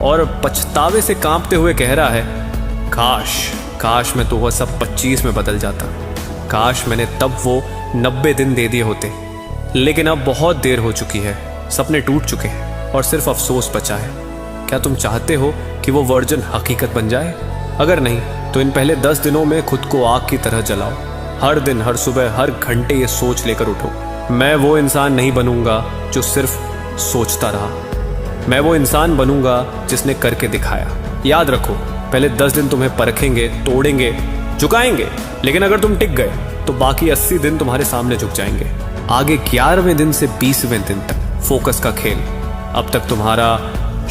और पछतावे से कांपते हुए कह रहा है, काश काश मैं तो वह सब 25 में बदल जाता, काश मैंने तब वो 90 दिन दे दिए होते। लेकिन अब बहुत देर हो चुकी है, सपने टूट चुके हैं और सिर्फ अफसोस बचा है। क्या तुम चाहते हो कि वो वर्जन हकीकत बन जाए? अगर नहीं तो इन पहले 10 दिनों में खुद को आग की तरह जलाओ। हर दिन, हर सुबह, हर घंटे ये सोच लेकर उठो, मैं वो इंसान नहीं बनूंगा जो सिर्फ सोचता रहा, मैं वो इंसान बनूंगा जिसने करके दिखाया। याद रखो, पहले 10 दिन तुम्हें परखेंगे, तोड़ेंगे, झुकाएंगे, लेकिन अगर तुम टिक गए तो बाकी 80 दिन तुम्हारे सामने झुक जाएंगे। आगे 11वें दिन से 20वें दिन तक फोकस का खेल। अब तक तुम्हारा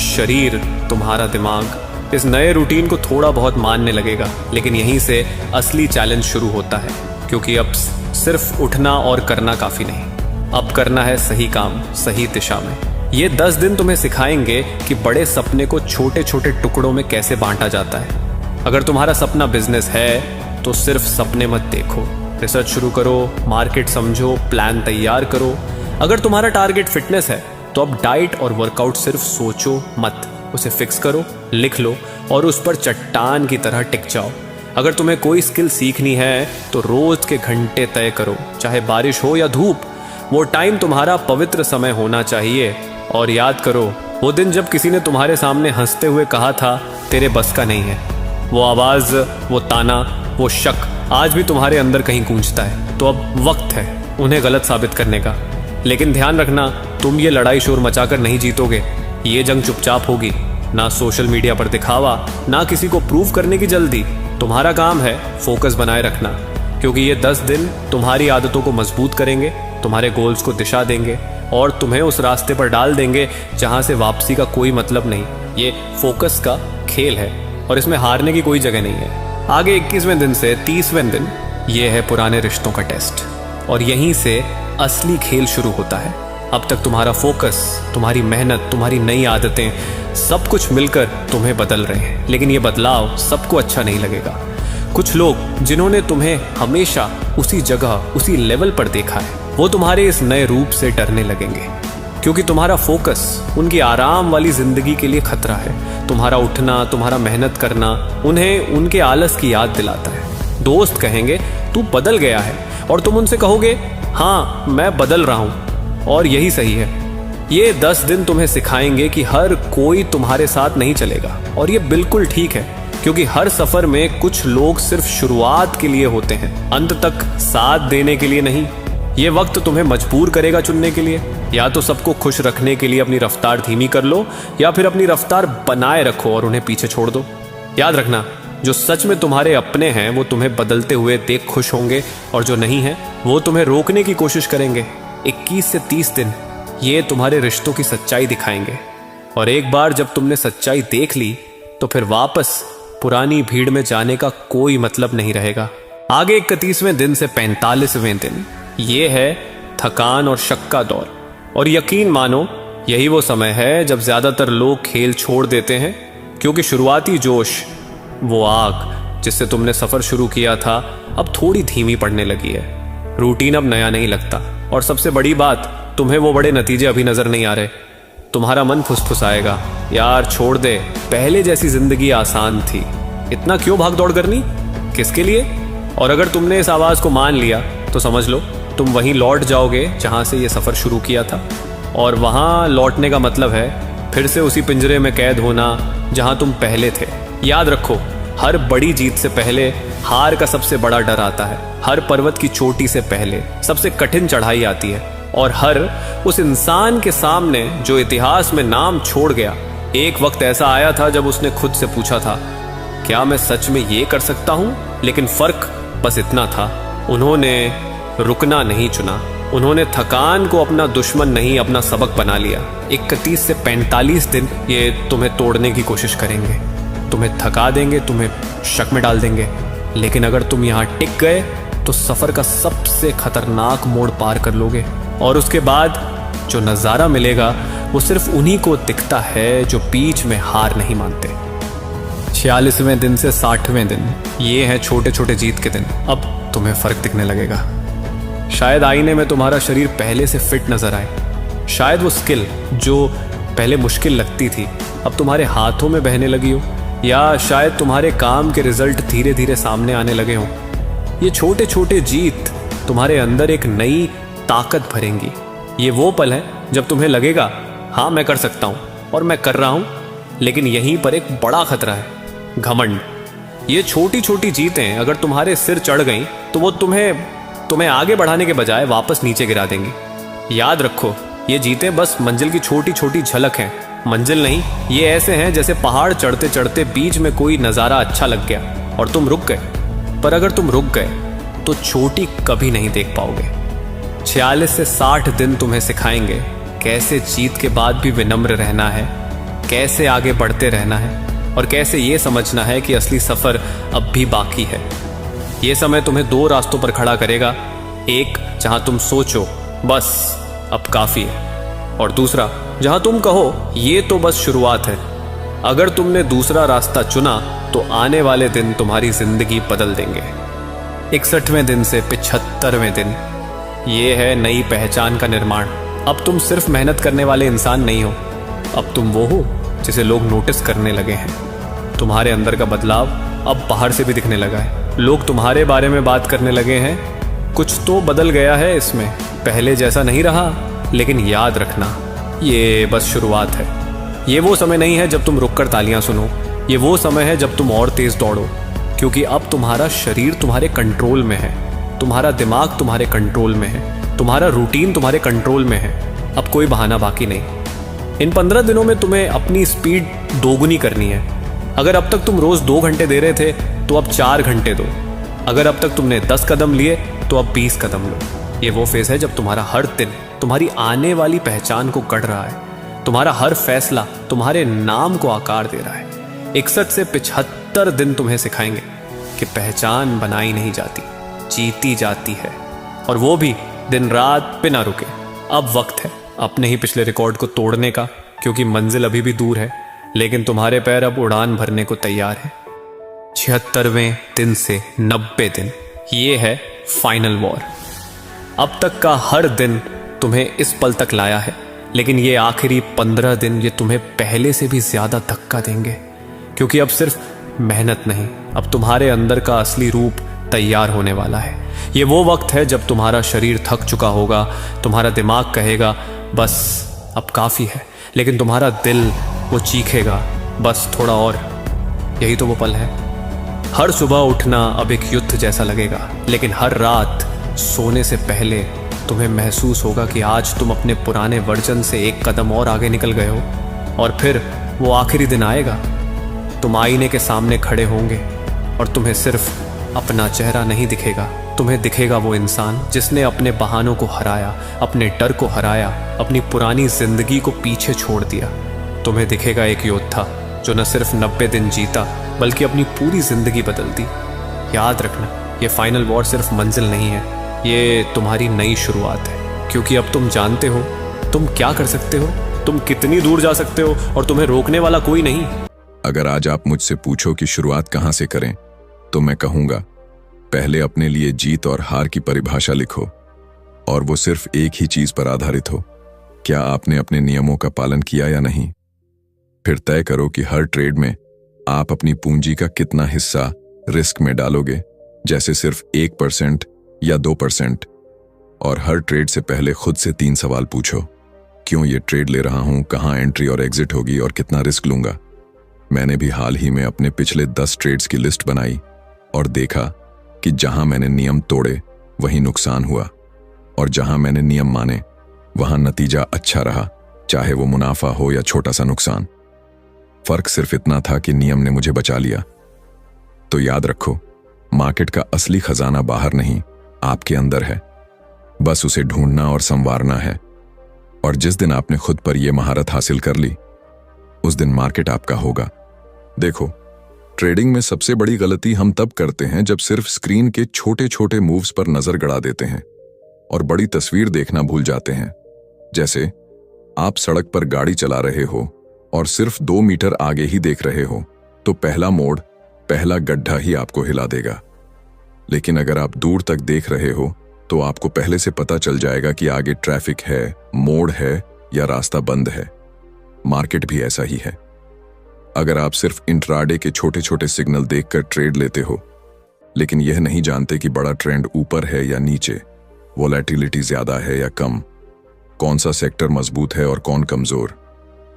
शरीर, तुम्हारा दिमाग इस नए रूटीन को थोड़ा बहुत मानने लगेगा, लेकिन यहीं से असली चैलेंज शुरू होता है, क्योंकि अब सिर्फ उठना और करना काफी नहीं, अब करना है सही काम, सही दिशा में। ये 10 दिन तुम्हें सिखाएंगे कि बड़े सपने को छोटे छोटे टुकड़ों में कैसे बांटा जाता है। अगर तुम्हारा सपना बिजनेस है तो सिर्फ सपने मत देखो, रिसर्च शुरू करो, मार्केट समझो, प्लान तैयार करो। अगर तुम्हारा टारगेट फिटनेस है तो अब डाइट और वर्कआउट सिर्फ सोचो मत, उसे फिक्स करो, लिख लो और उस पर चट्टान की तरह टिक जाओ। अगर तुम्हें कोई स्किल सीखनी है तो रोज के घंटे तय करो, चाहे बारिश हो या धूप, वो टाइम तुम्हारा पवित्र समय होना चाहिए। और याद करो वो दिन जब किसी ने तुम्हारे सामने हंसते हुए कहा था तेरे बस का नहीं है। वो आवाज, वो ताना, वो शक आज भी तुम्हारे अंदर कहीं गूंजता है। तो अब वक्त है उन्हें गलत साबित करने का। लेकिन ध्यान रखना, तुम ये लड़ाई शोर मचाकर नहीं जीतोगे, ये जंग चुपचाप होगी। ना सोशल मीडिया पर दिखावा, ना किसी को प्रूव करने की जल्दी। तुम्हारा काम है फोकस बनाए रखना, क्योंकि ये 10 दिन तुम्हारी आदतों को मजबूत करेंगे, तुम्हारे गोल्स को दिशा देंगे और तुम्हें उस रास्ते पर डाल देंगे जहां से वापसी का कोई मतलब नहीं। ये फोकस का खेल है और इसमें हारने की कोई जगह नहीं है। आगे 21वें दिन से 30वें दिन ये है पुराने रिश्तों का टेस्ट, और यहीं से असली खेल शुरू होता है। अब तक तुम्हारा फोकस, तुम्हारी मेहनत, तुम्हारी नई आदतें, सब कुछ मिलकर तुम्हें बदल रहे हैं, लेकिन ये बदलाव सबको अच्छा नहीं लगेगा। कुछ लोग जिन्होंने तुम्हें हमेशा उसी जगह, उसी लेवल पर देखा है, वो तुम्हारे इस नए रूप से डरने लगेंगे, क्योंकि तुम्हारा फोकस उनकी आराम वाली जिंदगी के लिए खतरा है। तुम्हारा उठना, तुम्हारा मेहनत करना उन्हें उनके आलस की याद दिलाता है। दोस्त कहेंगे तू बदल गया है, और तुम उनसे कहोगे हाँ मैं बदल रहा हूं, और यही सही है। ये 10 दिन तुम्हें सिखाएंगे कि हर कोई तुम्हारे साथ नहीं चलेगा, और ये बिल्कुल ठीक है, क्योंकि हर सफर में कुछ लोग सिर्फ शुरुआत के लिए होते हैं, अंत तक साथ देने के लिए नहीं। ये वक्त तुम्हें मजबूर करेगा चुनने के लिए, या तो सबको खुश रखने के लिए अपनी रफ्तार धीमी कर लो, या फिर अपनी रफ्तार बनाए रखो और उन्हें पीछे छोड़ दो। याद रखना, जो सच में तुम्हारे अपने हैं वो तुम्हें बदलते हुए देख खुश होंगे, और जो नहीं है वो तुम्हें रोकने की कोशिश करेंगे। 21 से 30 दिन ये तुम्हारे रिश्तों की सच्चाई दिखाएंगे, और एक बार जब तुमने सच्चाई देख ली तो फिर वापस पुरानी भीड़ में जाने का कोई मतलब नहीं रहेगा। आगे 31वें दिन से 45वें दिन ये है थकान और शक का दौर, और यकीन मानो यही वो समय है जब ज्यादातर लोग खेल छोड़ देते हैं, क्योंकि शुरुआती जोश, वो आग जिससे तुमने सफर शुरू किया था, अब थोड़ी धीमी पड़ने लगी है। रूटीन अब नया नहीं लगता, और सबसे बड़ी बात, तुम्हें वो बड़े नतीजे अभी नजर नहीं आ रहे। तुम्हारा मन फुसफुसाएगा, यार छोड़ दे, पहले जैसी जिंदगी आसान थी, इतना क्यों भाग दौड़ करनी, किसके लिए? और अगर तुमने इस आवाज को मान लिया तो समझ लो तुम वहीं लौट जाओगे जहां से ये सफर शुरू किया था, और वहां लौटने का मतलब है फिर से उसी पिंजरे में कैद होना जहां तुम पहले थे। याद रखो, हर बड़ी जीत से पहले हार का सबसे बड़ा डर आता है, हर पर्वत की चोटी से पहले सबसे कठिन चढ़ाई आती है, और हर उस इंसान के सामने जो इतिहास में नाम छोड़ गया, एक वक्त ऐसा आया था जब उसने खुद से पूछा था क्या मैं सच में ये कर सकता हूं? लेकिन फर्क बस इतना था, उन्होंने रुकना नहीं चुना, उन्होंने थकान को अपना दुश्मन नहीं अपना सबक बना लिया। 31 से 45 दिन ये तुम्हें तोड़ने की कोशिश करेंगे, तुम्हें थका देंगे, तुम्हें शक में डाल देंगे, लेकिन अगर तुम यहाँ टिक गए तो सफर का सबसे खतरनाक मोड़ पार कर लोगे, और उसके बाद जो नज़ारा मिलेगा वो सिर्फ उन्हीं को दिखता है जो बीच में हार नहीं मानते। 46वें दिन से 60वें दिन ये है छोटे छोटे जीत के दिन। अब तुम्हें फर्क दिखने लगेगा, शायद आईने में तुम्हारा शरीर पहले से फिट नजर आए, शायद वो स्किल जो पहले मुश्किल लगती थी अब तुम्हारे हाथों में बहने लगी हो, या शायद तुम्हारे काम के रिजल्ट धीरे धीरे सामने आने लगे हों। ये छोटे छोटे जीत तुम्हारे अंदर एक नई ताकत भरेंगी। ये वो पल है जब तुम्हें लगेगा हाँ मैं कर सकता हूँ और मैं कर रहा हूँ, लेकिन यहीं पर एक बड़ा खतरा है, घमंड। ये छोटी छोटी जीतें अगर तुम्हारे सिर चढ़ गईं तो वो तुम्हें आगे बढ़ाने के बजाय वापस नीचे गिरा देंगी। याद रखो, ये जीतें बस मंजिल की छोटी छोटी झलक हैं, मंजिल नहीं। ये ऐसे हैं जैसे पहाड़ चढ़ते चढ़ते बीच में कोई नज़ारा अच्छा लग गया और तुम रुक गए। पर अगर तुम रुक गए तो चोटी कभी नहीं देख पाओगे। 46 से 60 दिन तुम्हें सिखाएंगे कैसे जीत के बाद भी विनम्र रहना है, कैसे आगे बढ़ते रहना है, और कैसे ये समझना है कि असली सफ़र अब भी बाकी है। ये समय तुम्हें 2 रास्तों पर खड़ा करेगा, एक जहां तुम सोचो बस अब काफ़ी है, और दूसरा जहां तुम कहो ये तो बस शुरुआत है। अगर तुमने दूसरा रास्ता चुना तो आने वाले दिन तुम्हारी जिंदगी बदल देंगे। 61वें दिन से 75वें दिन, ये है नई पहचान का निर्माण। अब तुम सिर्फ मेहनत करने वाले इंसान नहीं हो, अब तुम वो हो जिसे लोग नोटिस करने लगे हैं। तुम्हारे अंदर का बदलाव अब बाहर से भी दिखने लगा है। लोग तुम्हारे बारे में बात करने लगे हैं। कुछ तो बदल गया है इसमें, पहले जैसा नहीं रहा। लेकिन याद रखना, ये बस शुरुआत है। ये वो समय नहीं है जब तुम रुककर तालियां सुनो, ये वो समय है जब तुम और तेज दौड़ो, क्योंकि अब तुम्हारा शरीर तुम्हारे कंट्रोल में है, तुम्हारा दिमाग तुम्हारे कंट्रोल में है, तुम्हारा रूटीन तुम्हारे कंट्रोल में है। अब कोई बहाना बाकी नहीं। इन 15 दिनों में तुम्हें अपनी स्पीड दोगुनी करनी है। अगर अब तक तुम रोज 2 घंटे दे रहे थे तो अब 4 घंटे दो। अगर अब तक तुमने 10 कदम लिए तो अब 20 कदम लो। ये वो फेज है जब तुम्हारा हर दिन तुम्हारी आने वाली पहचान को गढ़ रहा है। तुम्हारा हर फैसला तुम्हारे नाम को आकार दे रहा है। 61 से 75 दिन तुम्हें सिखाएंगे कि पहचान बनाई नहीं जाती, जीती जाती है, और वो भी दिन रात बिना रुके। अब वक्त है अपने ही पिछले रिकॉर्ड को तोड़ने का, क्योंकि मंजिल अभी भी दूर है, लेकिन तुम्हारे पैर अब उड़ान भरने को तैयार है। 76वें दिन से 90 दिन, ये है फाइनल वॉर। अब तक का हर दिन तुम्हें इस पल तक लाया है, लेकिन ये आखिरी 15 दिन ये तुम्हें पहले से भी ज्यादा धक्का देंगे, क्योंकि अब सिर्फ मेहनत नहीं, अब तुम्हारे अंदर का असली रूप तैयार होने वाला है। ये वो वक्त है जब तुम्हारा शरीर थक चुका होगा, तुम्हारा दिमाग कहेगा बस अब काफ़ी है, लेकिन तुम्हारा दिल वो चीखेगा बस थोड़ा और। यही तो वो पल है। हर सुबह उठना अब एक युद्ध जैसा लगेगा, लेकिन हर रात सोने से पहले तुम्हें महसूस होगा कि आज तुम अपने पुराने वर्जन से एक कदम और आगे निकल गए हो। और फिर वो आखिरी दिन आएगा, तुम आईने के सामने खड़े होंगे और तुम्हें सिर्फ अपना चेहरा नहीं दिखेगा, तुम्हें दिखेगा वो इंसान जिसने अपने बहानों को हराया, अपने डर को हराया, अपनी पुरानी जिंदगी को पीछे छोड़ दिया। तुम्हें दिखेगा एक योद्धा जो न सिर्फ 90 दिन जीता बल्कि अपनी पूरी जिंदगी बदल दी। याद रखना, ये फाइनल वॉर सिर्फ मंजिल नहीं है, ये तुम्हारी नई शुरुआत है, क्योंकि अब तुम जानते हो तुम क्या कर सकते हो, तुम कितनी दूर जा सकते हो, और तुम्हें रोकने वाला कोई नहीं। अगर आज आप मुझसे पूछो कि शुरुआत कहां से करें, तो मैं कहूंगा पहले अपने लिए जीत और हार की परिभाषा लिखो, और वो सिर्फ एक ही चीज पर आधारित हो, क्या आपने अपने नियमों का पालन किया या नहीं। फिर तय करो कि हर ट्रेड में आप अपनी पूंजी का कितना हिस्सा रिस्क में डालोगे, जैसे सिर्फ 1% या 2%। और हर ट्रेड से पहले खुद से 3 सवाल पूछो, क्यों ये ट्रेड ले रहा हूं, कहां एंट्री और एग्जिट होगी, और कितना रिस्क लूंगा। मैंने भी हाल ही में अपने पिछले 10 ट्रेड्स की लिस्ट बनाई और देखा कि जहां मैंने नियम तोड़े वहीं नुकसान हुआ, और जहां मैंने नियम माने वहां नतीजा अच्छा रहा, चाहे वो मुनाफा हो या छोटा सा नुकसान। फर्क सिर्फ इतना था कि नियम ने मुझे बचा लिया। तो याद रखो, मार्केट का असली खजाना बाहर नहीं, आपके अंदर है, बस उसे ढूंढना और संवारना है। और जिस दिन आपने खुद पर यह महारत हासिल कर ली, उस दिन मार्केट आपका होगा। देखो, ट्रेडिंग में सबसे बड़ी गलती हम तब करते हैं जब सिर्फ स्क्रीन के छोटे छोटे मूव्स पर नजर गड़ा देते हैं और बड़ी तस्वीर देखना भूल जाते हैं। जैसे आप सड़क पर गाड़ी चला रहे हो और सिर्फ 2 मीटर आगे ही देख रहे हो, तो पहला मोड़, पहला गड्ढा ही आपको हिला देगा। लेकिन अगर आप दूर तक देख रहे हो तो आपको पहले से पता चल जाएगा कि आगे ट्रैफिक है, मोड़ है या रास्ता बंद है। मार्केट भी ऐसा ही है। अगर आप सिर्फ इंट्राडे के छोटे छोटे सिग्नल देखकर ट्रेड लेते हो, लेकिन यह नहीं जानते कि बड़ा ट्रेंड ऊपर है या नीचे, वोलेटिलिटी ज्यादा है या कम, कौन सा सेक्टर मजबूत है और कौन कमजोर,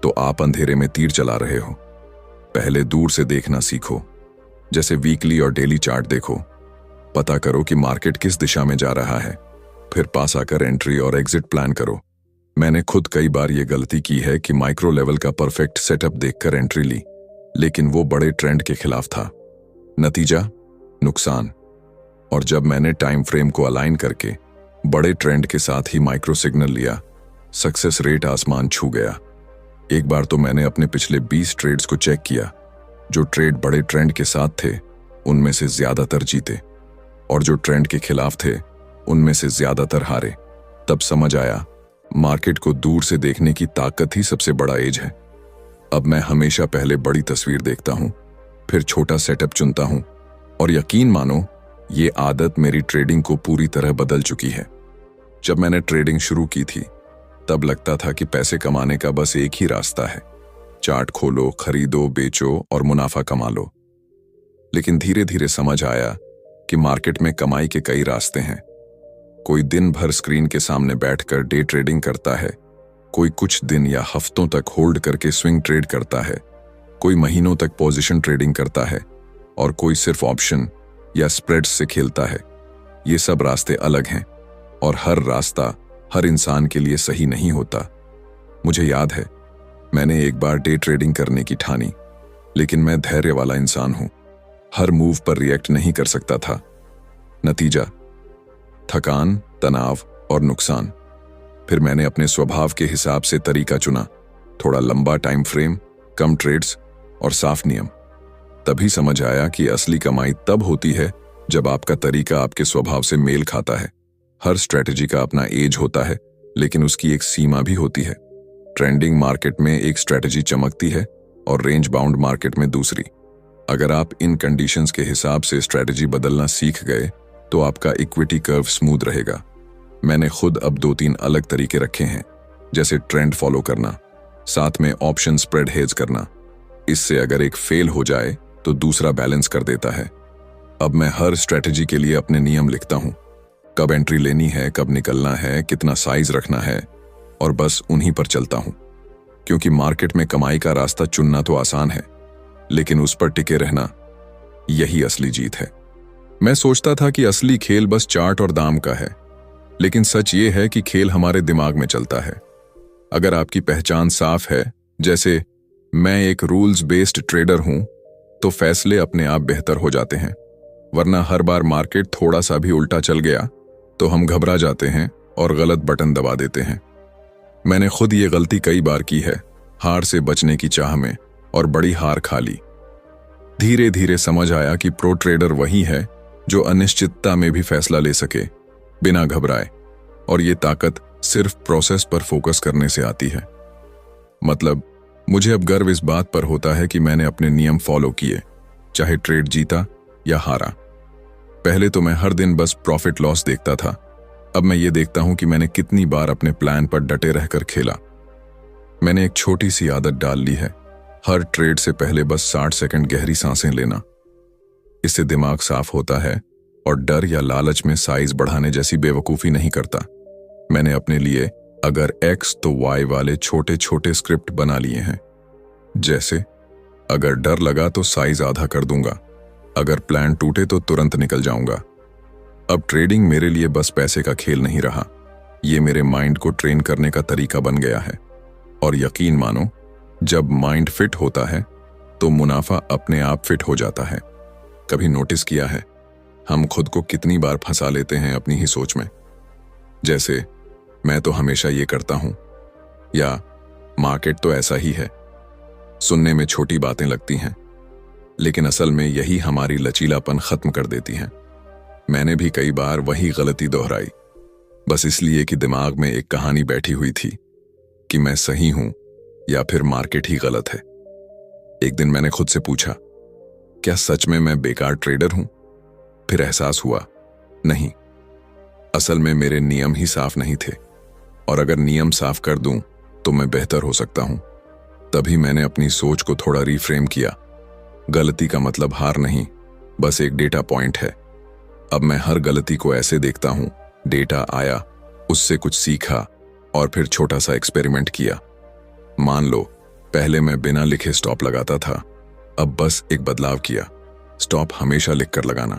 तो आप अंधेरे में तीर चला रहे हो। पहले दूर से देखना सीखो, जैसे वीकली और डेली चार्ट देखो। पता करो कि मार्केट किस दिशा में जा रहा है, फिर पास आकर एंट्री और एग्जिट प्लान करो। मैंने खुद कई बार यह गलती की है कि माइक्रो लेवल का परफेक्ट सेटअप देखकर एंट्री ली, लेकिन वो बड़े ट्रेंड के खिलाफ था। नतीजा नुकसान। और जब मैंने टाइम फ्रेम को अलाइन करके बड़े ट्रेंड के साथ ही माइक्रो सिग्नल लिया, सक्सेस रेट आसमान छू गया। एक बार तो मैंने अपने पिछले 20 ट्रेड्स को चेक किया। जो ट्रेड बड़े ट्रेंड के साथ थे उनमें से ज्यादातर जीते, और जो ट्रेंड के खिलाफ थे उनमें से ज्यादातर हारे। तब समझ आया, मार्केट को दूर से देखने की ताकत ही सबसे बड़ा एज है। अब मैं हमेशा पहले बड़ी तस्वीर देखता हूं, फिर छोटा सेटअप चुनता हूं, और यकीन मानो ये आदत मेरी ट्रेडिंग को पूरी तरह बदल चुकी है। जब मैंने ट्रेडिंग शुरू की थी तब लगता था कि पैसे कमाने का बस एक ही रास्ता है, चार्ट खोलो, खरीदो, बेचो और मुनाफा कमा लो। लेकिन धीरे धीरे समझ आया कि मार्केट में कमाई के कई रास्ते हैं। कोई दिन भर स्क्रीन के सामने बैठकर डे ट्रेडिंग करता है, कोई कुछ दिन या हफ्तों तक होल्ड करके स्विंग ट्रेड करता है, कोई महीनों तक पोजीशन ट्रेडिंग करता है, और कोई सिर्फ ऑप्शन या स्प्रेड्स से खेलता है। ये सब रास्ते अलग हैं, और हर रास्ता हर इंसान के लिए सही नहीं होता। मुझे याद है, मैंने एक बार डे ट्रेडिंग करने की ठानी, लेकिन मैं धैर्य वाला इंसान हूं, हर मूव पर रिएक्ट नहीं कर सकता था। नतीजा थकान, तनाव और नुकसान। फिर मैंने अपने स्वभाव के हिसाब से तरीका चुना, थोड़ा लंबा टाइम फ्रेम, कम ट्रेड्स और साफ नियम। तभी समझ आया कि असली कमाई तब होती है जब आपका तरीका आपके स्वभाव से मेल खाता है। हर स्ट्रेटजी का अपना एज होता है, लेकिन उसकी एक सीमा भी होती है। ट्रेंडिंग मार्केट में एक स्ट्रेटजी चमकती है और रेंज बाउंड मार्केट में दूसरी। अगर आप इन कंडीशंस के हिसाब से स्ट्रेटजी बदलना सीख गए तो आपका इक्विटी कर्व स्मूथ रहेगा। मैंने खुद अब 2-3 अलग तरीके रखे हैं, जैसे ट्रेंड फॉलो करना, साथ में ऑप्शन स्प्रेड हेज करना। इससे अगर एक फेल हो जाए तो दूसरा बैलेंस कर देता है। अब मैं हर स्ट्रेटजी के लिए अपने नियम लिखता हूं, कब एंट्री लेनी है, कब निकलना है, कितना साइज रखना है, और बस उन्हीं पर चलता हूं। क्योंकि मार्केट में कमाई का रास्ता चुनना तो आसान है, लेकिन उस पर टिके रहना, यही असली जीत है। मैं सोचता था कि असली खेल बस चार्ट और दाम का है, लेकिन सच ये है कि खेल हमारे दिमाग में चलता है। अगर आपकी पहचान साफ है, जैसे मैं एक रूल्स बेस्ड ट्रेडर हूं, तो फैसले अपने आप बेहतर हो जाते हैं। वरना हर बार मार्केट थोड़ा सा भी उल्टा चल गया तो हम घबरा जाते हैं और गलत बटन दबा देते हैं। मैंने खुद ये गलती कई बार की है, हार से बचने की चाह में, और बड़ी हार खा ली। धीरे धीरे समझ आया कि प्रो ट्रेडर वही है जो अनिश्चितता में भी फैसला ले सके बिना घबराए, और ये ताकत सिर्फ प्रोसेस पर फोकस करने से आती है। मतलब मुझे अब गर्व इस बात पर होता है कि मैंने अपने नियम फॉलो किए, चाहे ट्रेड जीता या हारा। पहले तो मैं हर दिन बस प्रॉफिट लॉस देखता था, अब मैं ये देखता हूं कि मैंने कितनी बार अपने प्लान पर डटे रहकर खेला। मैंने एक छोटी सी आदत डाल ली है, हर ट्रेड से पहले बस 60 सेकंड गहरी सांसें लेना। इससे दिमाग साफ होता है और डर या लालच में साइज बढ़ाने जैसी बेवकूफ़ी नहीं करता। मैंने अपने लिए अगर X तो Y वाले छोटे छोटे स्क्रिप्ट बना लिए हैं, जैसे अगर डर लगा तो साइज आधा कर दूंगा, अगर प्लान टूटे तो तुरंत निकल जाऊंगा। अब ट्रेडिंग मेरे लिए बस पैसे का खेल नहीं रहा, ये मेरे माइंड को ट्रेन करने का तरीका बन गया है। और यकीन मानो, जब माइंड फिट होता है तो मुनाफा अपने आप फिट हो जाता है। कभी नोटिस किया है हम खुद को कितनी बार फंसा लेते हैं अपनी ही सोच में, जैसे मैं तो हमेशा ये करता हूं, या मार्केट तो ऐसा ही है। सुनने में छोटी बातें लगती हैं, लेकिन असल में यही हमारी लचीलापन खत्म कर देती हैं। मैंने भी कई बार वही गलती दोहराई, बस इसलिए कि दिमाग में एक कहानी बैठी हुई थी कि मैं सही हूं या फिर मार्केट ही गलत है। एक दिन मैंने खुद से पूछा, क्या सच में मैं बेकार ट्रेडर हूं? फिर एहसास हुआ, नहीं, असल में मेरे नियम ही साफ नहीं थे, और अगर नियम साफ कर दूं तो मैं बेहतर हो सकता हूं। तभी मैंने अपनी सोच को थोड़ा रिफ्रेम किया। गलती का मतलब हार नहीं, बस एक डेटा पॉइंट है। अब मैं हर गलती को ऐसे देखता हूं, डेटा आया, उससे कुछ सीखा और फिर छोटा सा एक्सपेरिमेंट किया। मान लो पहले मैं बिना लिखे स्टॉप लगाता था, अब बस एक बदलाव किया, स्टॉप हमेशा लिखकर लगाना।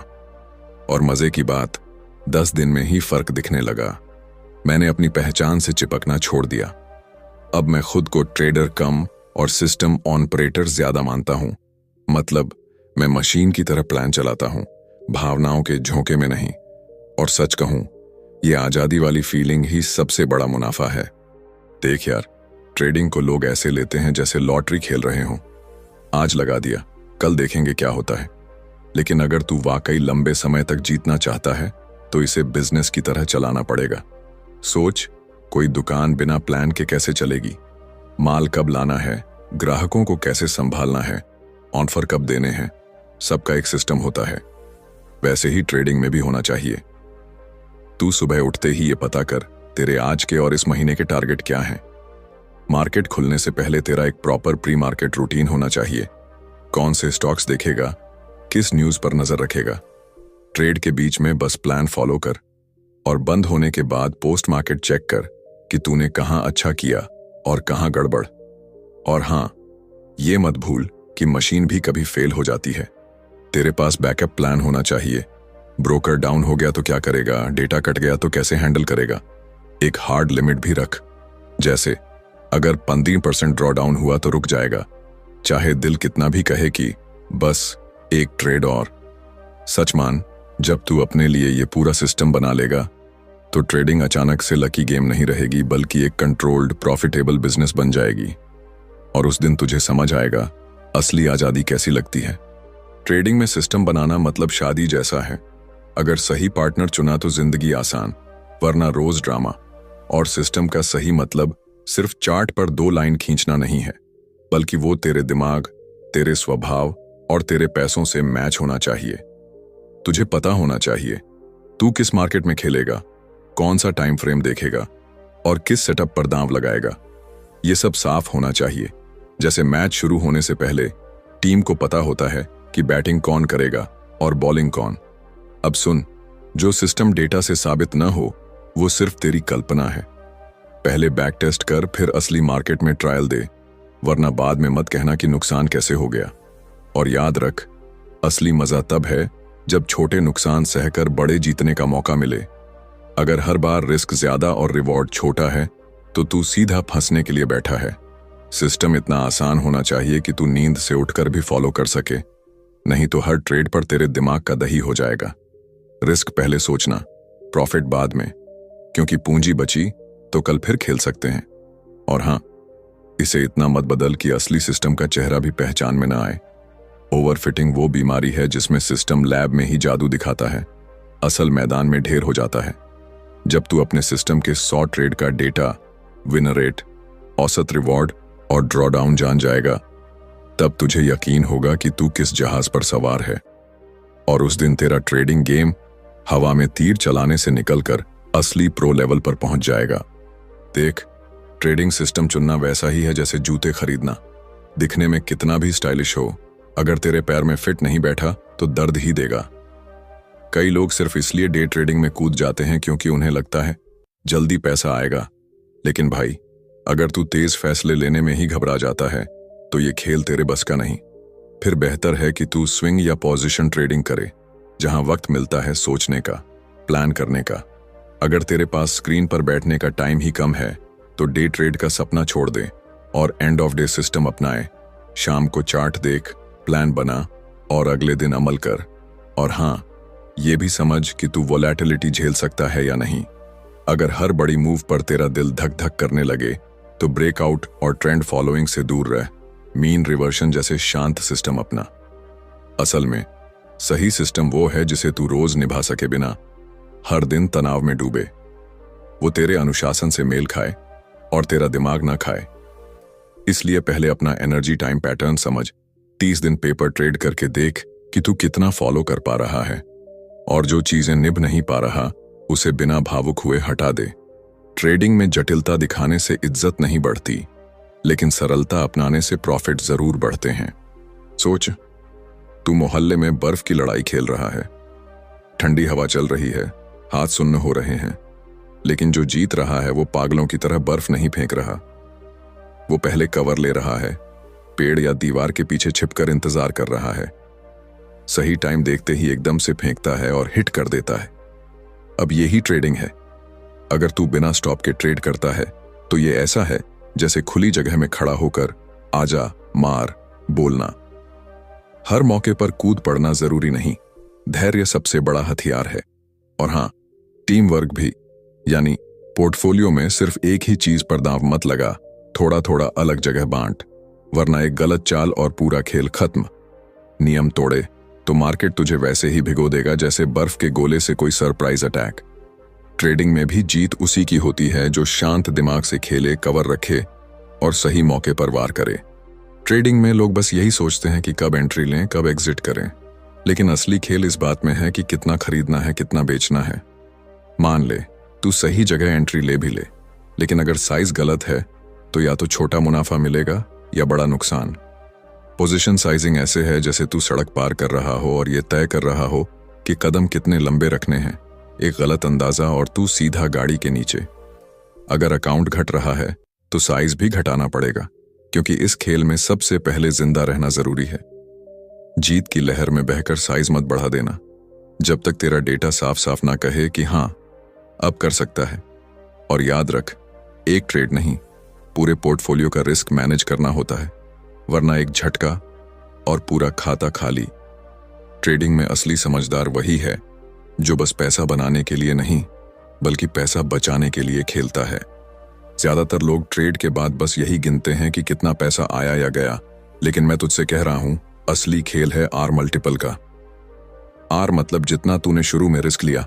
और मजे की बात, 10 दिन में ही फर्क दिखने लगा। मैंने अपनी पहचान से चिपकना छोड़ दिया। अब मैं खुद को ट्रेडर कम और सिस्टम ऑपरेटर ज्यादा मानता हूं। मतलब मैं मशीन की तरह प्लान चलाता हूं, भावनाओं के झोंके में नहीं। और सच कहूं, ये आजादी वाली फीलिंग ही सबसे बड़ा मुनाफा है। देख यार, ट्रेडिंग को लोग ऐसे लेते हैं जैसे लॉटरी खेल रहे हों। आज लगा दिया, कल देखेंगे क्या होता है। लेकिन अगर तू वाकई लंबे समय तक जीतना चाहता है तो इसे बिजनेस की तरह चलाना पड़ेगा। सोच, कोई दुकान बिना प्लान के कैसे चलेगी? माल कब लाना है, ग्राहकों को कैसे संभालना है, ऑफर कब देने हैं, सबका एक सिस्टम होता है। वैसे ही ट्रेडिंग में भी होना चाहिए। तू सुबह उठते ही ये पता कर, तेरे आज के और इस महीने के टारगेट क्या हैं। मार्केट खुलने से पहले तेरा एक प्रॉपर प्री मार्केट रूटीन होना चाहिए। कौन से स्टॉक्स देखेगा, किस न्यूज पर नजर रखेगा। ट्रेड के बीच में बस प्लान फॉलो कर और बंद होने के बाद पोस्ट मार्केट चेक कर कि तूने कहां अच्छा किया और कहां गड़बड़। और हां, ये मत भूल कि मशीन भी कभी फेल हो जाती है। तेरे पास बैकअप प्लान होना चाहिए। ब्रोकर डाउन हो गया तो क्या करेगा, डेटा कट गया तो कैसे हैंडल करेगा। एक हार्ड लिमिट भी रख, जैसे अगर 15% ड्रॉ डाउन हुआ तो रुक जाएगा, चाहे दिल कितना भी कहे कि बस एक ट्रेड और। सच मान, जब तू अपने लिए ये पूरा सिस्टम बना लेगा तो ट्रेडिंग अचानक से लकी गेम नहीं रहेगी, बल्कि एक कंट्रोल्ड प्रॉफिटेबल बिजनेस बन जाएगी। और उस दिन तुझे समझ आएगा असली आजादी कैसी लगती है। ट्रेडिंग में सिस्टम बनाना मतलब शादी जैसा है। अगर सही पार्टनर चुना तो जिंदगी आसान, वरना रोज ड्रामा। और सिस्टम का सही मतलब सिर्फ चार्ट पर 2 लाइन खींचना नहीं है, बल्कि वो तेरे दिमाग, तेरे स्वभाव और तेरे पैसों से मैच होना चाहिए। तुझे पता होना चाहिए तू किस मार्केट में खेलेगा, कौन सा टाइम फ्रेम देखेगा और किस सेटअप पर दांव लगाएगा। ये सब साफ होना चाहिए। जैसे मैच शुरू होने से पहले टीम को पता होता है कि बैटिंग कौन करेगा और बॉलिंग कौन। अब सुन, जो सिस्टम डेटा से साबित न हो वो सिर्फ तेरी कल्पना है। पहले बैक टेस्ट कर, फिर असली मार्केट में ट्रायल दे, वरना बाद में मत कहना कि नुकसान कैसे हो गया। और याद रख, असली मजा तब है जब छोटे नुकसान सहकर बड़े जीतने का मौका मिले। अगर हर बार रिस्क ज्यादा और रिवॉर्ड छोटा है तो तू सीधा फंसने के लिए बैठा है। सिस्टम इतना आसान होना चाहिए कि तू नींद से उठकर भी फॉलो कर सके, नहीं तो हर ट्रेड पर तेरे दिमाग का दही हो जाएगा। रिस्क पहले सोचना, प्रॉफिट बाद में, क्योंकि पूंजी बची तो कल फिर खेल सकते हैं। और हां, इसे इतना मत बदल कि असली सिस्टम का चेहरा भी पहचान में ना आए। ओवरफिटिंग वो बीमारी है जिसमें सिस्टम लैब में ही जादू दिखाता है, असल मैदान में ढेर हो जाता है। जब तू अपने सिस्टम के 100 ट्रेड का डेटा, विनर रेट, औसत रिवॉर्ड और ड्रॉडाउन जान जाएगा, तब तुझे यकीन होगा कि तू किस जहाज पर सवार है। और उस दिन तेरा ट्रेडिंग गेम हवा में तीर चलाने से निकलकर असली प्रो लेवल पर पहुंच जाएगा। देख, ट्रेडिंग सिस्टम चुनना वैसा ही है जैसे जूते खरीदना। दिखने में कितना भी स्टाइलिश हो, अगर तेरे पैर में फिट नहीं बैठा तो दर्द ही देगा। कई लोग सिर्फ इसलिए डे ट्रेडिंग में कूद जाते हैं क्योंकि उन्हें लगता है जल्दी पैसा आएगा। लेकिन भाई, अगर तू तेज फैसले लेने में ही घबरा जाता है तो ये खेल तेरे बस का नहीं। फिर बेहतर है कि तू स्विंग या पोजीशन ट्रेडिंग करे, जहां वक्त मिलता है सोचने का, प्लान करने का। अगर तेरे पास स्क्रीन पर बैठने का टाइम ही कम है तो डे ट्रेड का सपना छोड़ दे और एंड ऑफ डे सिस्टम अपनाए। शाम को चार्ट देख, प्लान बना और अगले दिन अमल कर। और हां, ये भी समझ कि तू वोलेटिलिटी झेल सकता है या नहीं। अगर हर बड़ी मूव पर तेरा दिल धक धक करने लगे तो ब्रेकआउट और ट्रेंड फॉलोइंग से दूर रह। मीन रिवर्शन जैसे शांत सिस्टम अपना। असल में सही सिस्टम वो है जिसे तू रोज निभा सके बिना हर दिन तनाव में डूबे। वो तेरे अनुशासन से मेल खाए और तेरा दिमाग ना खाए। इसलिए पहले अपना एनर्जी टाइम पैटर्न समझ। 30 दिन पेपर ट्रेड करके देख कि तू कितना फॉलो कर पा रहा है, और जो चीजें निभ नहीं पा रहा उसे बिना भावुक हुए हटा दे। ट्रेडिंग में जटिलता दिखाने से इज्जत नहीं बढ़ती, लेकिन सरलता अपनाने से प्रॉफिट जरूर बढ़ते हैं। सोच, तू मोहल्ले में बर्फ की लड़ाई खेल रहा है, ठंडी हवा चल रही है, हाथ सुन्न हो रहे हैं, लेकिन जो जीत रहा है वो पागलों की तरह बर्फ नहीं फेंक रहा। वो पहले कवर ले रहा है, पेड़ या दीवार के पीछे छिपकर इंतजार कर रहा है, सही टाइम देखते ही एकदम से फेंकता है और हिट कर देता है। अब यही ट्रेडिंग है। अगर तू बिना स्टॉप के ट्रेड करता है तो ये ऐसा है जैसे खुली जगह में खड़ा होकर आजा मार बोलना। हर मौके पर कूद पड़ना जरूरी नहीं, धैर्य सबसे बड़ा हथियार है। और हां, टीम वर्क भी, यानी पोर्टफोलियो में सिर्फ एक ही चीज पर दांव मत लगा, थोड़ा थोड़ा अलग जगह बांट, वरना एक गलत चाल और पूरा खेल खत्म। नियम तोड़े तो मार्केट तुझे वैसे ही भिगो देगा जैसे बर्फ के गोले से कोई सरप्राइज अटैक। ट्रेडिंग में भी जीत उसी की होती है जो शांत दिमाग से खेले, कवर रखे और सही मौके पर वार करे। ट्रेडिंग में लोग बस यही सोचते हैं कि कब एंट्री लें, कब एग्जिट करें, लेकिन असली खेल इस बात में है कि कितना खरीदना है, कितना बेचना है। मान ले तू सही जगह एंट्री ले भी ले, लेकिन अगर साइज गलत है तो या तो छोटा मुनाफा मिलेगा या बड़ा नुकसान। पोजीशन साइजिंग ऐसे है जैसे तू सड़क पार कर रहा हो और ये तय कर रहा हो कि कदम कितने लंबे रखने हैं। एक गलत अंदाजा और तू सीधा गाड़ी के नीचे। अगर अकाउंट घट रहा है तो साइज भी घटाना पड़ेगा, क्योंकि इस खेल में सबसे पहले जिंदा रहना जरूरी है। जीत की लहर में बहकर साइज मत बढ़ा देना, जब तक तेरा डेटा साफ साफ ना कहे कि हां अब कर सकता है। और याद रख, एक ट्रेड नहीं, पूरे पोर्टफोलियो का रिस्क मैनेज करना होता है, वरना एक झटका और पूरा खाता खाली। ट्रेडिंग में असली समझदार वही है जो बस पैसा बनाने के लिए नहीं, बल्कि पैसा बचाने के लिए खेलता है। ज्यादातर लोग ट्रेड के बाद बस यही गिनते हैं कि कितना पैसा आया या गया, लेकिन मैं तुझसे कह रहा हूं, असली खेल है आर मल्टीपल का। आर मतलब जितना तूने शुरू में रिस्क लिया,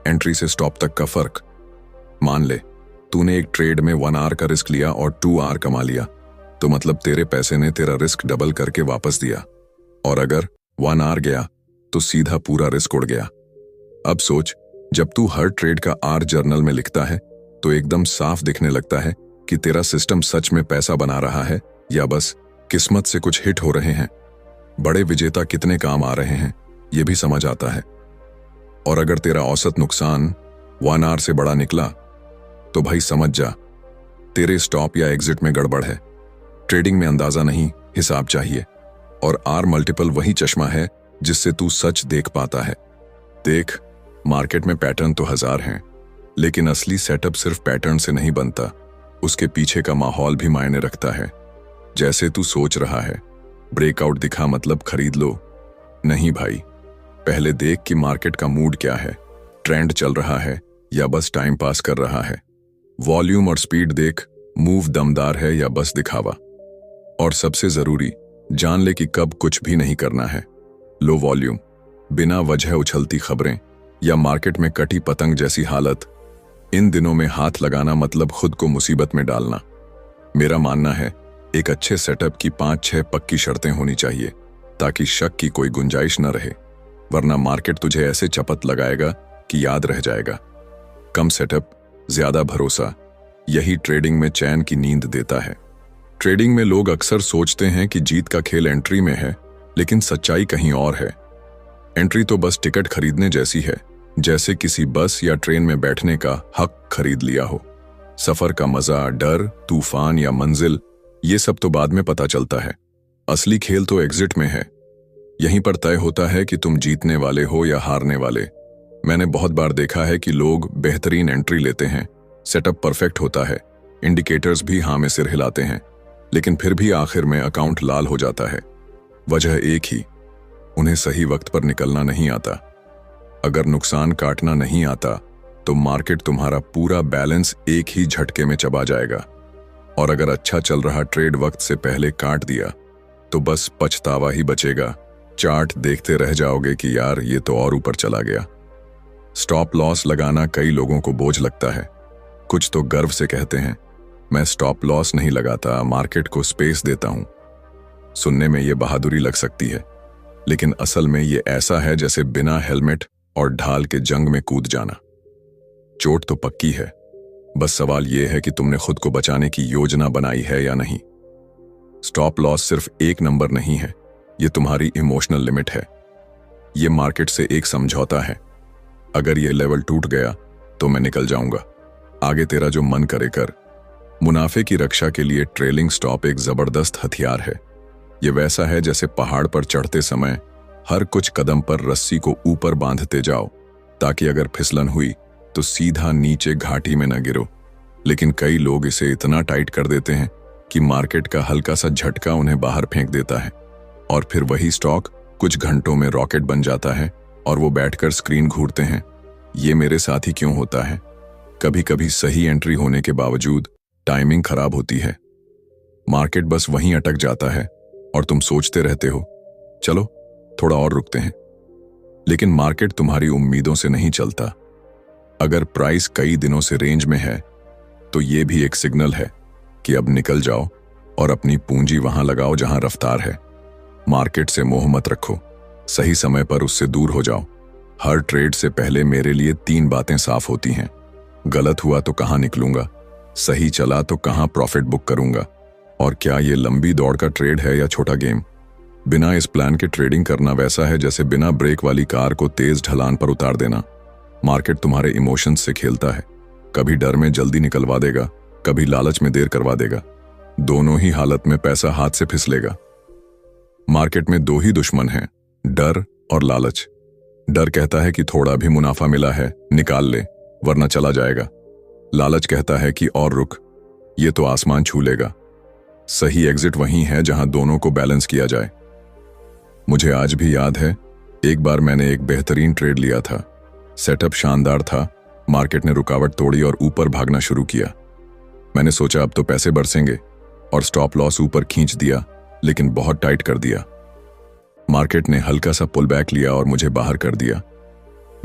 एंट्री से स्टॉप तक का फर्क। मान ले तूने एक ट्रेड में 1 आर का रिस्क लिया और 2 आर कमा लिया, तो मतलब तेरे पैसे ने तेरा रिस्क डबल करके वापस दिया। और अगर 1 आर गया तो सीधा पूरा रिस्क उड़ गया। अब सोच, जब तू हर ट्रेड का आर जर्नल में लिखता है तो एकदम साफ दिखने लगता है कि तेरा सिस्टम सच में पैसा बना रहा है या बस किस्मत से कुछ हिट हो रहे हैं। बड़े विजेता कितने काम आ रहे हैं ये भी समझ आता है। और अगर तेरा औसत नुकसान 1 आर से बड़ा निकला तो भाई समझ जा, तेरे स्टॉप या एग्जिट में गड़बड़ है। ट्रेडिंग में अंदाजा नहीं, हिसाब चाहिए। और आर मल्टीपल वही चश्मा है जिससे तू सच देख पाता है। देख, मार्केट में पैटर्न तो 1000 हैं, लेकिन असली सेटअप सिर्फ पैटर्न से नहीं बनता, उसके पीछे का माहौल भी मायने रखता है। जैसे तू सोच रहा है ब्रेकआउट दिखा मतलब खरीद लो, नहीं भाई, पहले देख कि मार्केट का मूड क्या है, ट्रेंड चल रहा है या बस टाइम पास कर रहा है। वॉल्यूम और स्पीड देख, मूव दमदार है या बस दिखावा। और सबसे जरूरी, जान ले कि कब कुछ भी नहीं करना है। लो वॉल्यूम, बिना वजह उछलती खबरें या मार्केट में कटी पतंग जैसी हालत, इन दिनों में हाथ लगाना मतलब खुद को मुसीबत में डालना। मेरा मानना है एक अच्छे सेटअप की 5-6 पक्की शर्तें होनी चाहिए, ताकि शक की कोई गुंजाइश न रहे, वरना मार्केट तुझे ऐसे चपत लगाएगा कि याद रह जाएगा। कम सेटअप, ज्यादा भरोसा, यही ट्रेडिंग में चैन की नींद देता है। ट्रेडिंग में लोग अक्सर सोचते हैं कि जीत का खेल एंट्री में है, लेकिन सच्चाई कहीं और है। एंट्री तो बस टिकट खरीदने जैसी है, जैसे किसी बस या ट्रेन में बैठने का हक खरीद लिया हो। सफर का मजा, डर, तूफान या मंजिल, ये सब तो बाद में पता चलता है। असली खेल तो एग्जिट में है। यहीं पर तय होता है कि तुम जीतने वाले हो या हारने वाले। मैंने बहुत बार देखा है कि लोग बेहतरीन एंट्री लेते हैं, सेटअप परफेक्ट होता है, इंडिकेटर्स भी हाँ में सिर हिलाते हैं, लेकिन फिर भी आखिर में अकाउंट लाल हो जाता है। वजह एक ही, उन्हें सही वक्त पर निकलना नहीं आता। अगर नुकसान काटना नहीं आता तो मार्केट तुम्हारा पूरा बैलेंस एक ही झटके में चबा जाएगा। और अगर अच्छा चल रहा ट्रेड वक्त से पहले काट दिया तो बस पछतावा ही बचेगा। चार्ट देखते रह जाओगे कि यार ये तो और ऊपर चला गया। स्टॉप लॉस लगाना कई लोगों को बोझ लगता है। कुछ तो गर्व से कहते हैं, मैं स्टॉप लॉस नहीं लगाता, मार्केट को स्पेस देता हूं। सुनने में ये बहादुरी लग सकती है, लेकिन असल में ये ऐसा है जैसे बिना हेलमेट और ढाल के जंग में कूद जाना। चोट तो पक्की है, बस सवाल ये है कि तुमने खुद को बचाने की योजना बनाई है या नहीं। स्टॉप लॉस सिर्फ एक नंबर नहीं है, ये तुम्हारी इमोशनल लिमिट है। ये मार्केट से एक समझौता है। अगर ये लेवल टूट गया तो मैं निकल जाऊंगा, आगे तेरा जो मन करे कर। मुनाफे की रक्षा के लिए ट्रेलिंग स्टॉप एक जबरदस्त हथियार है। ये वैसा है जैसे पहाड़ पर चढ़ते समय हर कुछ कदम पर रस्सी को ऊपर बांधते जाओ, ताकि अगर फिसलन हुई तो सीधा नीचे घाटी में न गिरो। लेकिन कई लोग इसे इतना टाइट कर देते हैं कि मार्केट का हल्का सा झटका उन्हें बाहर फेंक देता है, और फिर वही स्टॉक कुछ घंटों में रॉकेट बन जाता है और वो बैठकर स्क्रीन घूरते हैं। ये मेरे साथ ही क्यों होता है? कभी कभी सही एंट्री होने के बावजूद टाइमिंग खराब होती है। मार्केट बस वहीं अटक जाता है और तुम सोचते रहते हो, चलो थोड़ा और रुकते हैं। लेकिन मार्केट तुम्हारी उम्मीदों से नहीं चलता। अगर प्राइस कई दिनों से रेंज में है तो ये भी एक सिग्नल है कि अब निकल जाओ और अपनी पूंजी वहां लगाओ जहां रफ्तार है। मार्केट से मोह मत रखो, सही समय पर उससे दूर हो जाओ। हर ट्रेड से पहले मेरे लिए 3 बातें साफ होती हैं। गलत हुआ तो कहां निकलूंगा, सही चला तो कहां प्रॉफिट बुक करूंगा, और क्या ये लंबी दौड़ का ट्रेड है या छोटा गेम। बिना इस प्लान के ट्रेडिंग करना वैसा है जैसे बिना ब्रेक वाली कार को तेज ढलान पर उतार देना। मार्केट तुम्हारे इमोशंस से खेलता है, कभी डर में जल्दी निकलवा देगा, कभी लालच में देर करवा देगा। दोनों ही हालत में पैसा हाथ से फिसलेगा। मार्केट में 2 ही दुश्मन हैं, डर और लालच। डर कहता है कि थोड़ा भी मुनाफा मिला है निकाल ले वरना चला जाएगा। लालच कहता है कि और रुक, ये तो आसमान छू लेगा। सही एग्जिट वहीं है जहां दोनों को बैलेंस किया जाए। मुझे आज भी याद है, एक बार मैंने एक बेहतरीन ट्रेड लिया था। सेटअप शानदार था, मार्केट ने रुकावट तोड़ी और ऊपर भागना शुरू किया। मैंने सोचा अब तो पैसे बरसेंगे और स्टॉप लॉस ऊपर खींच दिया, लेकिन बहुत टाइट कर दिया। मार्केट ने हल्का सा पुल बैक लिया और मुझे बाहर कर दिया।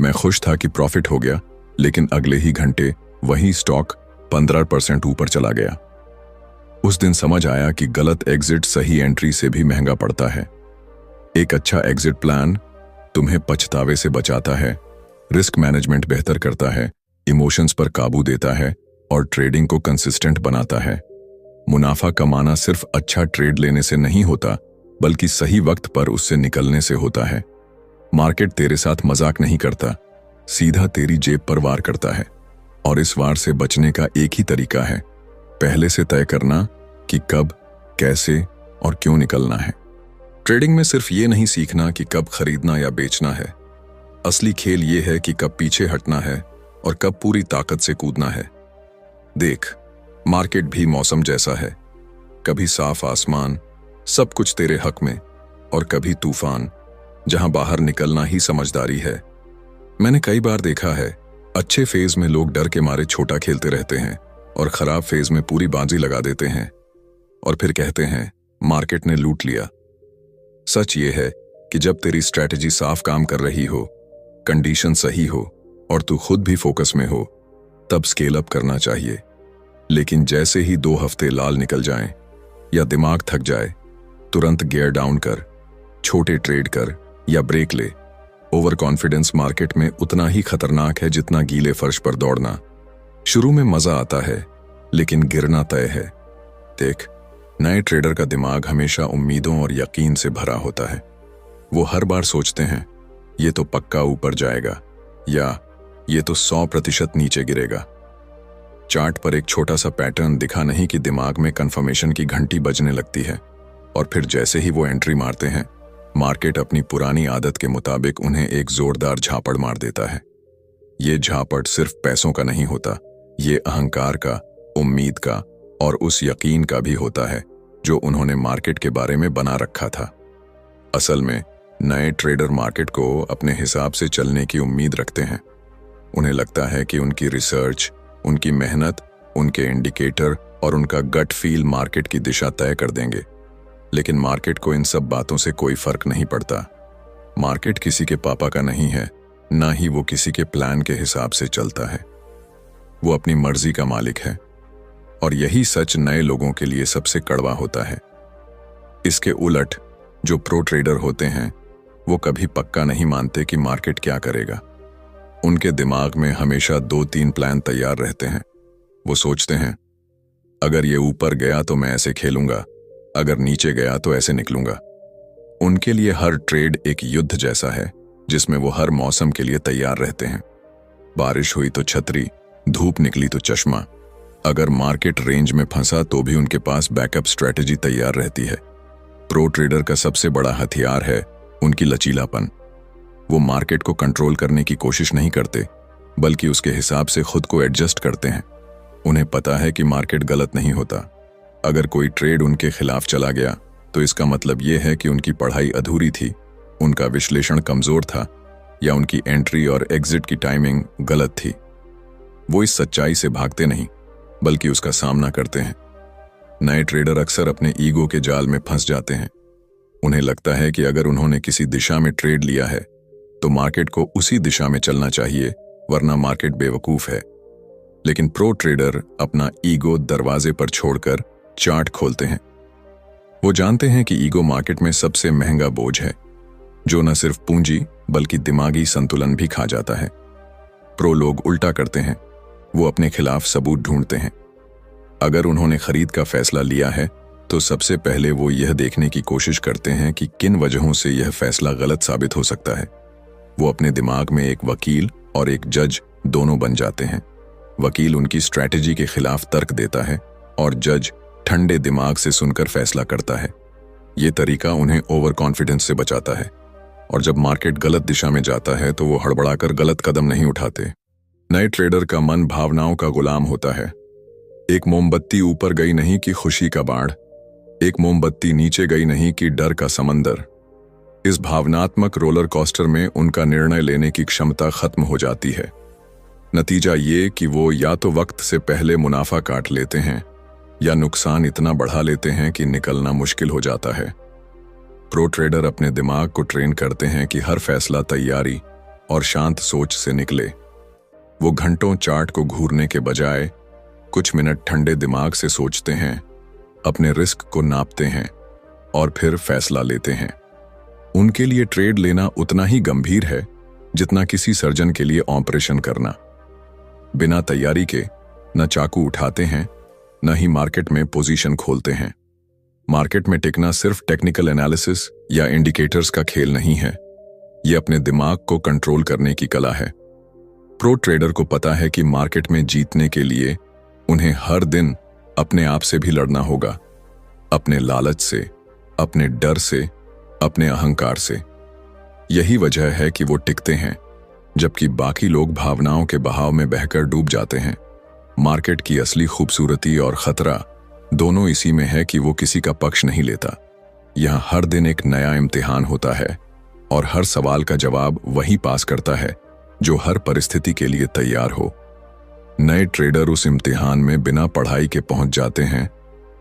मैं खुश था कि प्रॉफिट हो गया, लेकिन अगले ही घंटे वही स्टॉक 15% ऊपर चला गया। उस दिन समझ आया कि गलत एग्जिट सही एंट्री से भी महंगा पड़ता है। एक अच्छा एग्जिट प्लान तुम्हें पछतावे से बचाता है, रिस्क मैनेजमेंट बेहतर करता है, इमोशंस पर काबू देता है और ट्रेडिंग को कंसिस्टेंट बनाता है। मुनाफा कमाना सिर्फ अच्छा ट्रेड लेने से नहीं होता, बल्कि सही वक्त पर उससे निकलने से होता है। मार्केट तेरे साथ मजाक नहीं करता, सीधा तेरी जेब पर वार करता है, और इस वार से बचने का एक ही तरीका है, पहले से तय करना कि कब, कैसे और क्यों निकलना है। ट्रेडिंग में सिर्फ ये नहीं सीखना कि कब खरीदना या बेचना है, असली खेल ये है कि कब पीछे हटना है और कब पूरी ताकत से कूदना है। देख, मार्केट भी मौसम जैसा है, कभी साफ आसमान, सब कुछ तेरे हक में, और कभी तूफान, जहां बाहर निकलना ही समझदारी है। मैंने कई बार देखा है, अच्छे फेज में लोग डर के मारे छोटा खेलते रहते हैं और खराब फेज में पूरी बाजी लगा देते हैं, और फिर कहते हैं मार्केट ने लूट लिया। सच ये है कि जब तेरी स्ट्रैटेजी साफ काम कर रही हो, कंडीशन सही हो और तू खुद भी फोकस में हो, तब स्केल अप करना चाहिए। लेकिन जैसे ही 2 हफ्ते लाल निकल जाएं या दिमाग थक जाए, तुरंत गियर डाउन कर, छोटे ट्रेड कर या ब्रेक ले। ओवर कॉन्फिडेंस मार्केट में उतना ही खतरनाक है जितना गीले फर्श पर दौड़ना। शुरू में मजा आता है, लेकिन गिरना तय है। देख, नए ट्रेडर का दिमाग हमेशा उम्मीदों और यकीन से भरा होता है। वो हर बार सोचते हैं ये तो पक्का ऊपर जाएगा या ये तो 100% नीचे गिरेगा। चार्ट पर एक छोटा सा पैटर्न दिखा नहीं कि दिमाग में कंफर्मेशन की घंटी बजने लगती है, और फिर जैसे ही वो एंट्री मारते हैं, मार्केट अपनी पुरानी आदत के मुताबिक उन्हें एक जोरदार झापड़ मार देता है। ये झापड़ सिर्फ पैसों का नहीं होता, ये अहंकार का, उम्मीद का और उस यकीन का भी होता है जो उन्होंने मार्केट के बारे में बना रखा था। असल में नए ट्रेडर मार्केट को अपने हिसाब से चलने की उम्मीद रखते हैं। उन्हें लगता है कि उनकी रिसर्च, उनकी मेहनत, उनके इंडिकेटर और उनका गट फील मार्केट की दिशा तय कर देंगे। लेकिन मार्केट को इन सब बातों से कोई फर्क नहीं पड़ता। मार्केट किसी के पापा का नहीं है, ना ही वो किसी के प्लान के हिसाब से चलता है। वो अपनी मर्जी का मालिक है, और यही सच नए लोगों के लिए सबसे कड़वा होता है। इसके उलट जो प्रो ट्रेडर होते हैं, वो कभी पक्का नहीं मानते कि मार्केट क्या करेगा। उनके दिमाग में हमेशा 2-3 प्लान तैयार रहते हैं। वो सोचते हैं, अगर ये ऊपर गया तो मैं ऐसे खेलूंगा, अगर नीचे गया तो ऐसे निकलूंगा। उनके लिए हर ट्रेड एक युद्ध जैसा है जिसमें वो हर मौसम के लिए तैयार रहते हैं। बारिश हुई तो छतरी, धूप निकली तो चश्मा। अगर मार्केट रेंज में फंसा तो भी उनके पास बैकअप स्ट्रेटजी तैयार रहती है। प्रो ट्रेडर का सबसे बड़ा हथियार है उनकी लचीलापन। वो मार्केट को कंट्रोल करने की कोशिश नहीं करते, बल्कि उसके हिसाब से खुद को एडजस्ट करते हैं। उन्हें पता है कि मार्केट गलत नहीं होता। अगर कोई ट्रेड उनके खिलाफ चला गया तो इसका मतलब यह है कि उनकी पढ़ाई अधूरी थी, उनका विश्लेषण कमजोर था, या उनकी एंट्री और एग्जिट की टाइमिंग गलत थी। वो इस सच्चाई से भागते नहीं, बल्कि उसका सामना करते हैं। नए ट्रेडर अक्सर अपने ईगो के जाल में फंस जाते हैं। उन्हें लगता है कि अगर उन्होंने किसी दिशा में ट्रेड लिया है तो मार्केट को उसी दिशा में चलना चाहिए, वरना मार्केट बेवकूफ है। लेकिन प्रो ट्रेडर अपना ईगो दरवाजे पर छोड़कर चार्ट खोलते हैं। वो जानते हैं कि ईगो मार्केट में सबसे महंगा बोझ है, जो न सिर्फ पूंजी बल्कि दिमागी संतुलन भी खा जाता है। प्रो लोग उल्टा करते हैं, वो अपने खिलाफ सबूत ढूंढते हैं। अगर उन्होंने खरीद का फैसला लिया है तो सबसे पहले वो यह देखने की कोशिश करते हैं कि किन वजहों से यह फैसला गलत साबित हो सकता है। वो अपने दिमाग में एक वकील और एक जज दोनों बन जाते हैं। वकील उनकी स्ट्रैटेजी के खिलाफ तर्क देता है और जज ठंडे दिमाग से सुनकर फैसला करता है। ये तरीका उन्हें ओवर कॉन्फिडेंस से बचाता है, और जब मार्केट गलत दिशा में जाता है तो वो हड़बड़ाकर गलत कदम नहीं उठाते। नए ट्रेडर का मन भावनाओं का गुलाम होता है। एक मोमबत्ती ऊपर गई नहीं कि खुशी का बाढ़, एक मोमबत्ती नीचे गई नहीं कि डर का समंदर। इस भावनात्मक रोलर कोस्टर में उनका निर्णय लेने की क्षमता खत्म हो जाती है। नतीजा ये कि वो या तो वक्त से पहले मुनाफा काट लेते हैं या नुकसान इतना बढ़ा लेते हैं कि निकलना मुश्किल हो जाता है। प्रो ट्रेडर अपने दिमाग को ट्रेन करते हैं कि हर फैसला तैयारी और शांत सोच से निकले। वो घंटों चार्ट को घूरने के बजाय कुछ मिनट ठंडे दिमाग से सोचते हैं, अपने रिस्क को नापते हैं और फिर फैसला लेते हैं। उनके लिए ट्रेड लेना उतना ही गंभीर है जितना किसी सर्जन के लिए ऑपरेशन करना। बिना तैयारी के न चाकू उठाते हैं, न ही मार्केट में पोजीशन खोलते हैं। मार्केट में टिकना सिर्फ टेक्निकल एनालिसिस या इंडिकेटर्स का खेल नहीं है, यह अपने दिमाग को कंट्रोल करने की कला है। प्रो ट्रेडर को पता है कि मार्केट में जीतने के लिए उन्हें हर दिन अपने आप से भी लड़ना होगा, अपने लालच से, अपने डर से, अपने अहंकार से। यही वजह है कि वो टिकते हैं जबकि बाकी लोग भावनाओं के बहाव में बहकर डूब जाते हैं। मार्केट की असली खूबसूरती और खतरा दोनों इसी में है कि वो किसी का पक्ष नहीं लेता। यहाँ हर दिन एक नया इम्तिहान होता है और हर सवाल का जवाब वही पास करता है जो हर परिस्थिति के लिए तैयार हो। नए ट्रेडर उस इम्तिहान में बिना पढ़ाई के पहुंच जाते हैं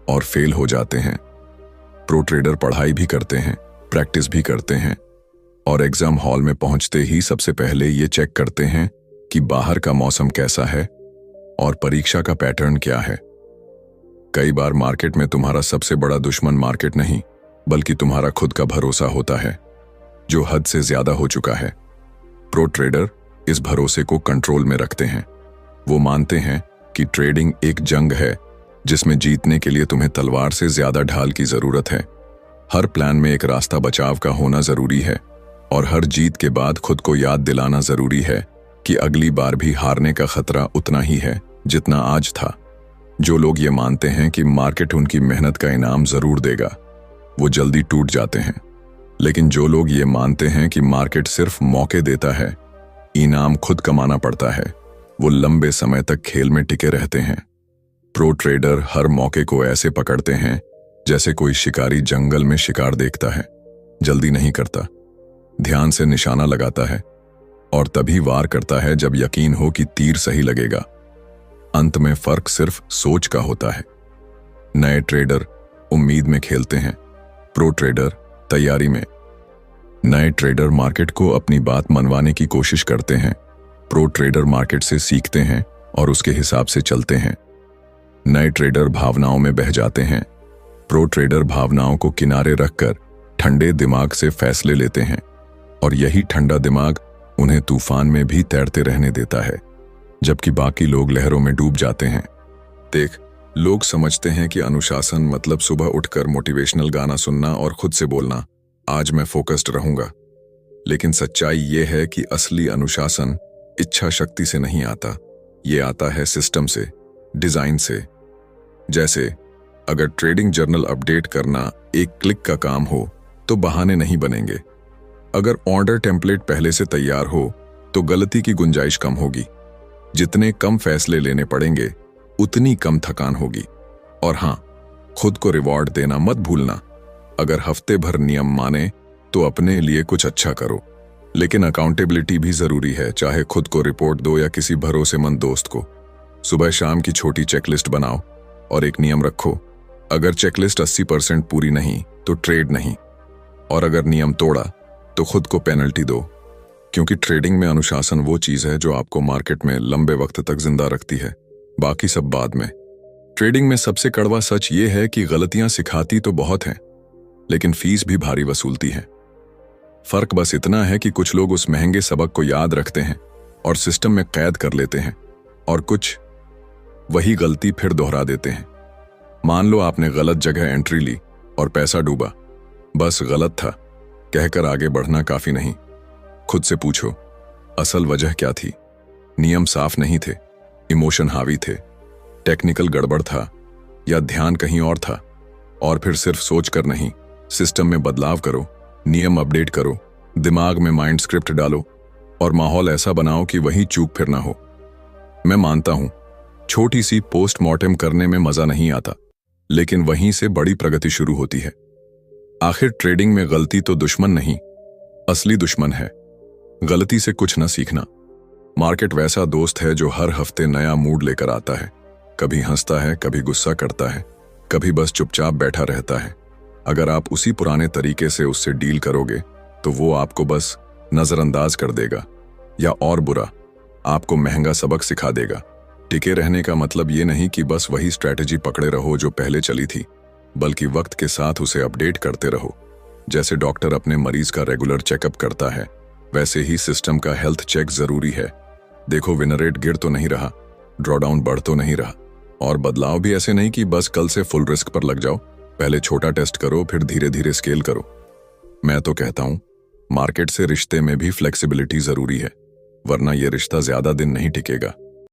और फेल हो जाते हैं। प्रो ट्रेडर पढ़ाई भी करते हैं, प्रैक्टिस भी करते हैं और एग्जाम हॉल में पहुंचते ही सबसे पहले ये चेक करते हैं कि बाहर का मौसम कैसा है और परीक्षा का पैटर्न क्या है। कई बार मार्केट में तुम्हारा सबसे बड़ा दुश्मन मार्केट नहीं, बल्कि तुम्हारा खुद का भरोसा होता है, जो हद से ज्यादा हो चुका है। प्रो ट्रेडर इस भरोसे को कंट्रोल में रखते हैं। वो मानते हैं कि ट्रेडिंग एक जंग है जिसमें जीतने के लिए तुम्हें तलवार से ज्यादा ढाल की जरूरत है। हर प्लान में एक रास्ता बचाव का होना जरूरी है और हर जीत के बाद खुद को याद दिलाना जरूरी है कि अगली बार भी हारने का खतरा उतना ही है जितना आज था। जो लोग ये मानते हैं कि मार्केट उनकी मेहनत का इनाम जरूर देगा, वो जल्दी टूट जाते हैं। लेकिन जो लोग ये मानते हैं कि मार्केट सिर्फ मौके देता है, इनाम खुद कमाना पड़ता है, वो लंबे समय तक खेल में टिके रहते हैं। प्रो ट्रेडर हर मौके को ऐसे पकड़ते हैं जैसे कोई शिकारी जंगल में शिकार देखता है। जल्दी नहीं करता, ध्यान से निशाना लगाता है और तभी वार करता है जब यकीन हो कि तीर सही लगेगा। अंत में फर्क सिर्फ सोच का होता है। नए ट्रेडर उम्मीद में खेलते हैं, प्रो ट्रेडर तैयारी में। नए ट्रेडर मार्केट को अपनी बात मनवाने की कोशिश करते हैं, प्रो ट्रेडर मार्केट से सीखते हैं और उसके हिसाब से चलते हैं। नए ट्रेडर भावनाओं में बह जाते हैं, प्रो ट्रेडर भावनाओं को किनारे रखकर ठंडे दिमाग से फैसले लेते हैं और यही ठंडा दिमाग उन्हें तूफान में भी तैरते रहने देता है जबकि बाकी लोग लहरों में डूब जाते हैं। देख, लोग समझते हैं कि अनुशासन मतलब सुबह उठकर मोटिवेशनल गाना सुनना और खुद से बोलना, आज मैं फोकस्ड रहूंगा। लेकिन सच्चाई ये है कि असली अनुशासन इच्छा शक्ति से नहीं आता, ये आता है सिस्टम से, डिजाइन से। जैसे अगर ट्रेडिंग जर्नल अपडेट करना एक क्लिक का काम हो तो बहाने नहीं बनेंगे। अगर ऑर्डर टेम्पलेट पहले से तैयार हो तो गलती की गुंजाइश कम होगी। जितने कम फैसले लेने पड़ेंगे उतनी कम थकान होगी। और हां, खुद को रिवॉर्ड देना मत भूलना। अगर हफ्ते भर नियम माने तो अपने लिए कुछ अच्छा करो, लेकिन अकाउंटेबिलिटी भी जरूरी है, चाहे खुद को रिपोर्ट दो या किसी भरोसेमंद दोस्त को। सुबह शाम की छोटी चेकलिस्ट बनाओ और एक नियम रखो, अगर चेकलिस्ट 80% पूरी नहीं तो ट्रेड नहीं, और अगर नियम तोड़ा तो खुद को पेनल्टी दो। क्योंकि ट्रेडिंग में अनुशासन वो चीज है जो आपको मार्केट में लंबे वक्त तक जिंदा रखती है, बाकी सब बाद में। ट्रेडिंग में सबसे कड़वा सच ये है कि गलतियां सिखाती तो बहुत हैं, लेकिन फीस भी भारी वसूलती है। फर्क बस इतना है कि कुछ लोग उस महंगे सबक को याद रखते हैं और सिस्टम में कैद कर लेते हैं, और कुछ वही गलती फिर दोहरा देते हैं। मान लो आपने गलत जगह एंट्री ली और पैसा डूबा। बस गलत था कहकर आगे बढ़ना काफी नहीं। खुद से पूछो, असल वजह क्या थी? नियम साफ नहीं थे, इमोशन हावी थे, टेक्निकल गड़बड़ था, या ध्यान कहीं और था? और फिर सिर्फ सोच कर नहीं, सिस्टम में बदलाव करो, नियम अपडेट करो, दिमाग में माइंड स्क्रिप्ट डालो और माहौल ऐसा बनाओ कि वही चूक फिर ना हो। मैं मानता हूं, छोटी सी पोस्टमार्टम करने में मजा नहीं आता, लेकिन वहीं से बड़ी प्रगति शुरू होती है। आखिर ट्रेडिंग में गलती तो दुश्मन नहीं, असली दुश्मन है गलती से कुछ न सीखना। मार्केट वैसा दोस्त है जो हर हफ्ते नया मूड लेकर आता है, कभी हंसता है, कभी गुस्सा करता है, कभी बस चुपचाप बैठा रहता है। अगर आप उसी पुराने तरीके से उससे डील करोगे तो वो आपको बस नजरअंदाज कर देगा, या और बुरा, आपको महंगा सबक सिखा देगा। टिके रहने का मतलब ये नहीं कि बस वही स्ट्रैटेजी पकड़े रहो जो पहले चली थी, बल्कि वक्त के साथ उसे अपडेट करते रहो। जैसे डॉक्टर अपने मरीज का रेगुलर चेकअप करता है, वैसे ही सिस्टम का हेल्थ चेक जरूरी है। देखो, विनर रेट गिर तो नहीं रहा, ड्रॉडाउन बढ़ तो नहीं रहा, और बदलाव भी ऐसे नहीं कि बस कल से फुल रिस्क पर लग जाओ। पहले छोटा टेस्ट करो, फिर धीरे धीरे स्केल करो। मैं तो कहता हूं, मार्केट से रिश्ते में भी फ्लेक्सिबिलिटी जरूरी है, वरना यह रिश्ता ज्यादा दिन नहीं टिकेगा।